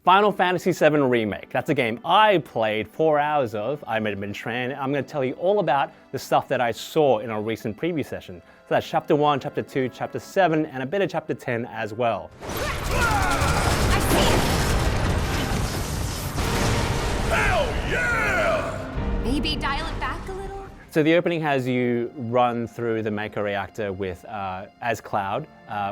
Final Fantasy VII Remake. That's a game I played 4 hours of. I'm Edmond Tran. I'm going to tell you all about the stuff that I saw in a recent preview session. So that's Chapter 1, Chapter 2, Chapter 7, and a bit of Chapter 10 as well. I see it! Hell yeah! Maybe dial it back a little? So the opening has you run through the Maker reactor with as Cloud,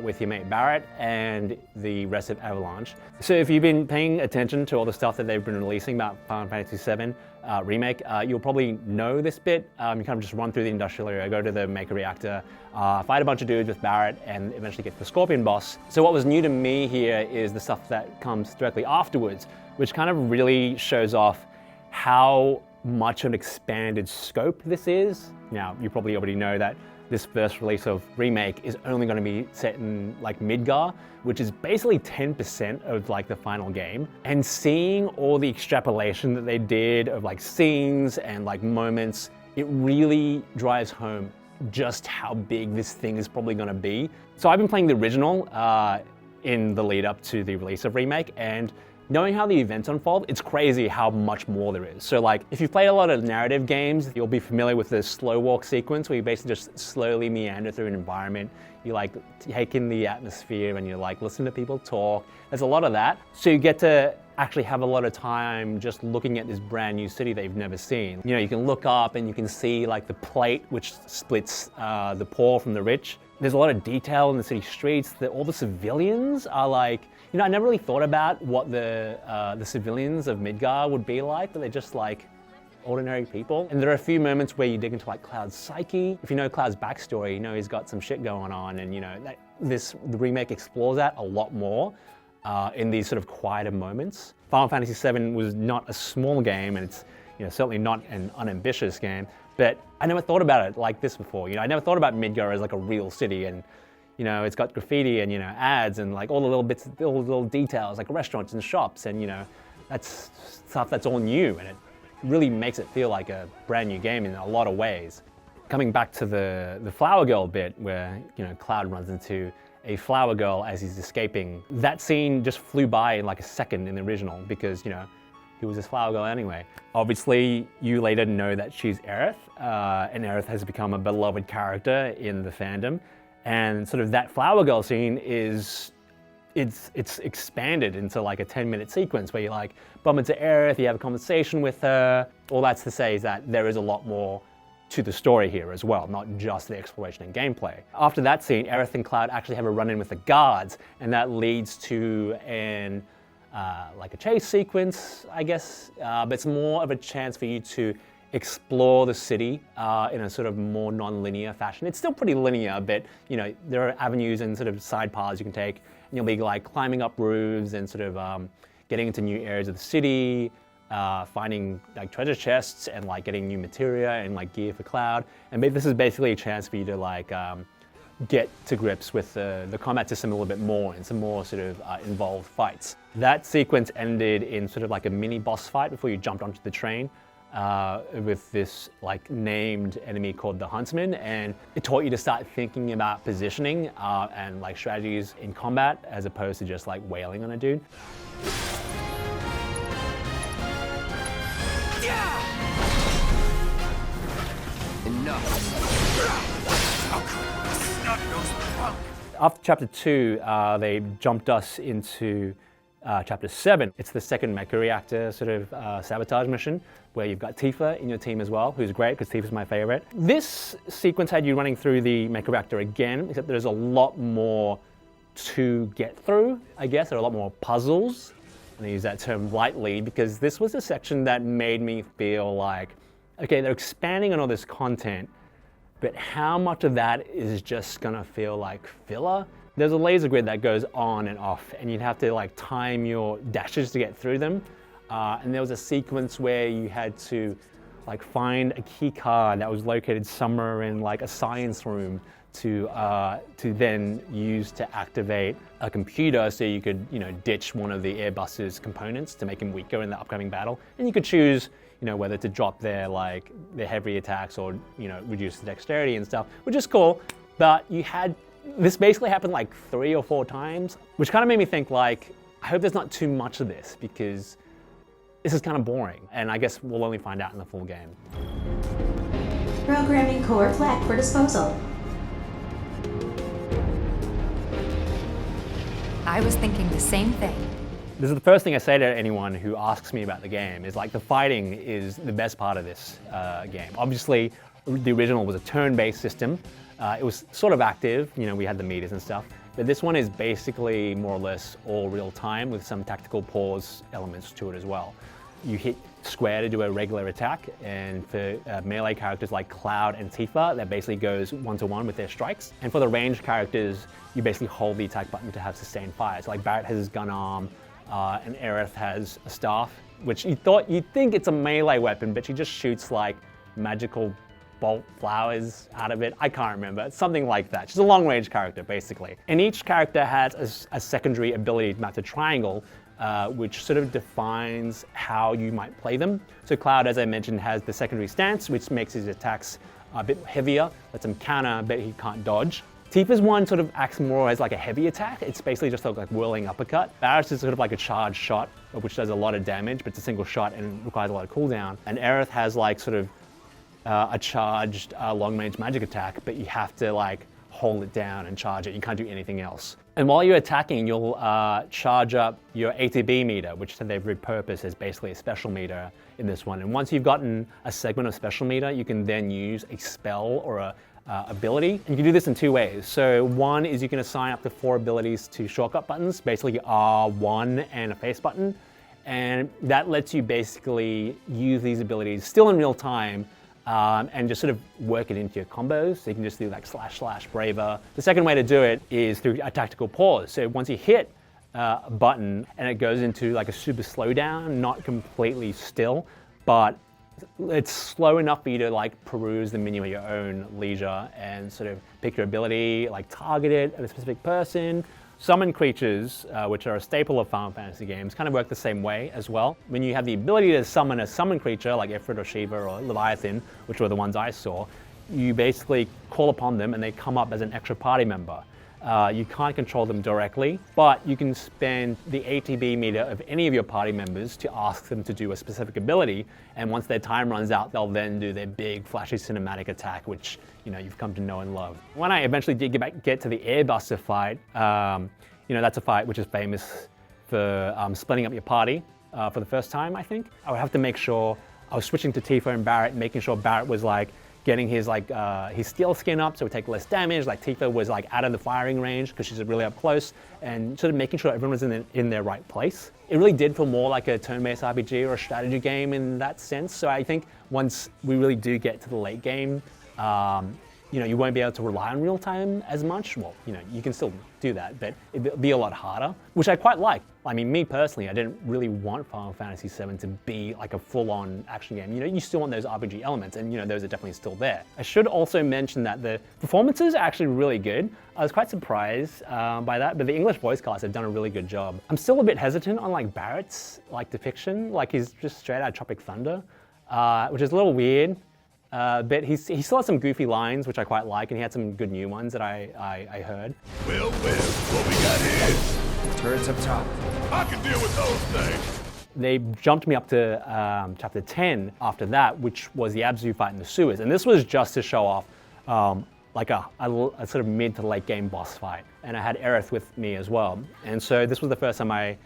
with your mate Barrett and the rest of Avalanche. So if you've been paying attention to all the stuff that they've been releasing about Final Fantasy VII Remake, you'll probably know this bit. You kind of just run through the industrial area, go to the Maker reactor, fight a bunch of dudes with Barrett, and eventually get to the Scorpion boss. So what was new to me here is the stuff that comes directly afterwards, which kind of really shows off how much of an expanded scope this is. Now, you probably already know that this first release of Remake is only going to be set in like Midgar, which is basically 10% of like the final game. And seeing all the extrapolation that they did of like scenes and like moments, it really drives home just how big this thing is probably going to be. So I've been playing the original in the lead up to the release of Remake, and knowing how the events unfold, it's crazy how much more there is. So like, if you've played a lot of narrative games, you'll be familiar with the slow walk sequence where you basically just slowly meander through an environment. You like take in the atmosphere and you like listen to people talk. There's a lot of that. So you get to actually have a lot of time just looking at this brand new city that you've never seen. You know, you can look up and you can see like the plate which splits the poor from the rich. There's a lot of detail in the city streets. All the civilians are like, you know, I never really thought about what the civilians of Midgar would be like, but they're just like ordinary people. And there are a few moments where you dig into like Cloud's psyche. If you know Cloud's backstory, you know he's got some shit going on, and you know the remake explores that a lot more in these sort of quieter moments. Final Fantasy VII was not a small game, and it's certainly not an unambitious game. But I never thought about it like this before. I never thought about Midgar as like a real city, and it's got graffiti and ads and like all the little bits, all the little details, like restaurants and shops, and that's stuff that's all new, and it really makes it feel like a brand new game in a lot of ways. Coming back to the flower girl bit, where Cloud runs into a flower girl as he's escaping. That scene just flew by in like a second in the original because he was this flower girl anyway. Obviously, you later know that she's Aerith, and Aerith has become a beloved character in the fandom. And sort of that flower girl scene it's expanded into like a 10-minute sequence where you like bump into Aerith, you have a conversation with her. All that's to say is that there is a lot more to the story here as well, not just the exploration and gameplay. After that scene, Aerith and Cloud actually have a run-in with the guards, and that leads to like a chase sequence, I guess, but it's more of a chance for you to explore the city in a sort of more non-linear fashion. It's still pretty linear, but there are avenues and sort of side paths you can take, and you'll be like climbing up roofs and sort of getting into new areas of the city, finding like treasure chests and like getting new materia and like gear for Cloud. And this is basically a chance for you to like get to grips with the combat system a little bit more and some more sort of involved fights. That sequence ended in sort of like a mini boss fight before you jumped onto the train with this like named enemy called the Huntsman, and it taught you to start thinking about positioning and like strategies in combat as opposed to just like wailing on a dude. After Chapter 2, they jumped us into Chapter 7. It's the second Mercury reactor sort of sabotage mission, where you've got Tifa in your team as well, who's great because Tifa's my favorite. This sequence had you running through the Mercury reactor again, except there's a lot more to get through, I guess. There are a lot more puzzles, and I use that term lightly because this was a section that made me feel like, okay, they're expanding on all this content, but how much of that is just gonna feel like filler? There's a laser grid that goes on and off, and you'd have to like time your dashes to get through them. And there was a sequence where you had to like find a key card that was located somewhere in like a science room to then use to activate a computer so you could ditch one of the Airbus's components to make him weaker in the upcoming battle. And you could choose whether to drop their heavy attacks or reduce the dexterity and stuff, which is cool. But this basically happened like 3 or 4 times, which kind of made me think like, I hope there's not too much of this because this is kind of boring, and I guess we'll only find out in the full game. Programming core flag for disposal. I was thinking the same thing. This is the first thing I say to anyone who asks me about the game, is like the fighting is the best part of this game. Obviously, the original was a turn-based system. It was sort of active, you know, we had the meters and stuff, but this one is basically more or less all real time with some tactical pause elements to it as well. You hit square to do a regular attack, and for melee characters like Cloud and Tifa, that basically goes one-to-one with their strikes. And for the ranged characters, you basically hold the attack button to have sustained fire. So like Barret has his gun arm, and Aerith has a staff, which you'd think it's a melee weapon, but she just shoots like magical bolt flowers out of it. I can't remember. It's something like that. She's a long-range character, basically. And each character has a secondary ability mapped to triangle, which sort of defines how you might play them. So Cloud, as I mentioned, has the secondary stance, which makes his attacks a bit heavier, lets him counter, but he can't dodge. Tifa's one sort of acts more as like a heavy attack. It's basically just like whirling uppercut. Barret's is sort of like a charged shot, which does a lot of damage, but it's a single shot and requires a lot of cooldown. And Aerith has like sort of a charged long-range magic attack, but you have to like hold it down and charge it. You can't do anything else. And while you're attacking, you'll charge up your ATB meter, which they've repurposed as basically a special meter in this one. And once you've gotten a segment of special meter, you can then use a spell or a ability. And you can do this in two ways. So one is you can assign up to 4 abilities to shortcut buttons, basically R1 and a face button. And that lets you basically use these abilities still in real time, and just sort of work it into your combos. So you can just do like / braver. The second way to do it is through a tactical pause. So once you hit a button and it goes into like a super slowdown, not completely still, but it's slow enough for you to like peruse the menu at your own leisure and sort of pick your ability, like target it at a specific person. Summon creatures, which are a staple of Final Fantasy games, kind of work the same way as well. When you have the ability to summon a summon creature like Ifrit or Shiva or Leviathan, which were the ones I saw, you basically call upon them and they come up as an extra party member. You can't control them directly, but you can spend the ATB meter of any of your party members to ask them to do a specific ability, and once their time runs out, they'll then do their big flashy cinematic attack, which you've come to know and love. When I eventually did get to the Airbuster fight, that's a fight which is famous for splitting up your party for the first time, I think. I would have to make sure I was switching to Tifa and Barret, making sure Barret was like getting his steel skin up so it would take less damage, like Tifa was like out of the firing range because she's really up close, and sort of making sure everyone was in their right place. It really did feel more like a turn-based RPG or a strategy game in that sense. So I think once we really do get to the late game, you won't be able to rely on real time as much. Well, you can still do that, but it'll be a lot harder, which I quite like. I mean, me personally, I didn't really want Final Fantasy VII to be like a full-on action game. You still want those RPG elements, and those are definitely still there. I should also mention that the performances are actually really good. I was quite surprised by that, but the English voice cast have done a really good job. I'm still a bit hesitant on like Barrett's depiction, like he's just straight out of Tropic Thunder, which is a little weird. But he still has some goofy lines, which I quite like, and he had some good new ones that I heard. Well, what we got here? Turrets up top. I can deal with those things. They jumped me up to chapter 10 after that, which was the Abzu fight in the sewers. And this was just to show off like a sort of mid to late game boss fight. And I had Aerith with me as well. And so this was the first time I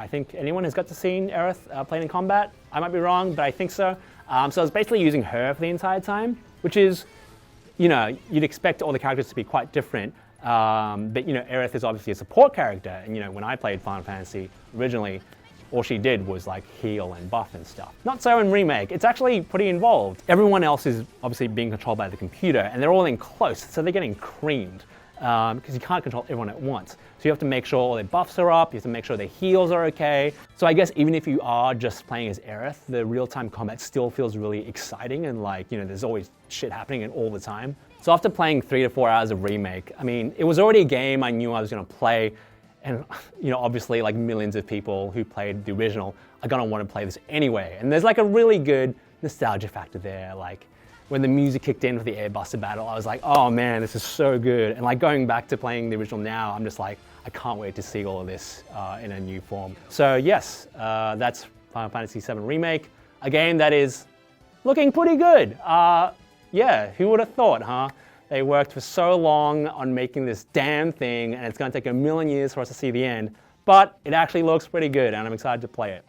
think anyone has got to see Aerith playing in combat. I might be wrong, but I think so. So I was basically using her for the entire time, which is, you'd expect all the characters to be quite different. But Aerith is obviously a support character, and when I played Final Fantasy originally, all she did was like heal and buff and stuff. Not so in Remake. It's actually pretty involved. Everyone else is obviously being controlled by the computer, and they're all in close, so they're getting creamed because you can't control everyone at once. So you have to make sure all their buffs are up, you have to make sure their heals are okay. So I guess even if you are just playing as Aerith, the real-time combat still feels really exciting, and there's always shit happening and all the time. So after playing 3 to 4 hours of Remake, I mean, it was already a game I knew I was gonna play, and obviously like millions of people who played the original are gonna want to play this anyway. And there's like a really good nostalgia factor there. Like when the music kicked in for the Airbuster battle, I was like, oh man, this is so good. And like going back to playing the original now, I'm just like, I I can't wait to see all of this in a new form. So yes, that's Final Fantasy VII Remake, a game that is looking pretty good. Yeah, who would have thought, huh? They worked for so long on making this damn thing, and it's going to take a million years for us to see the end, but it actually looks pretty good, and I'm excited to play it.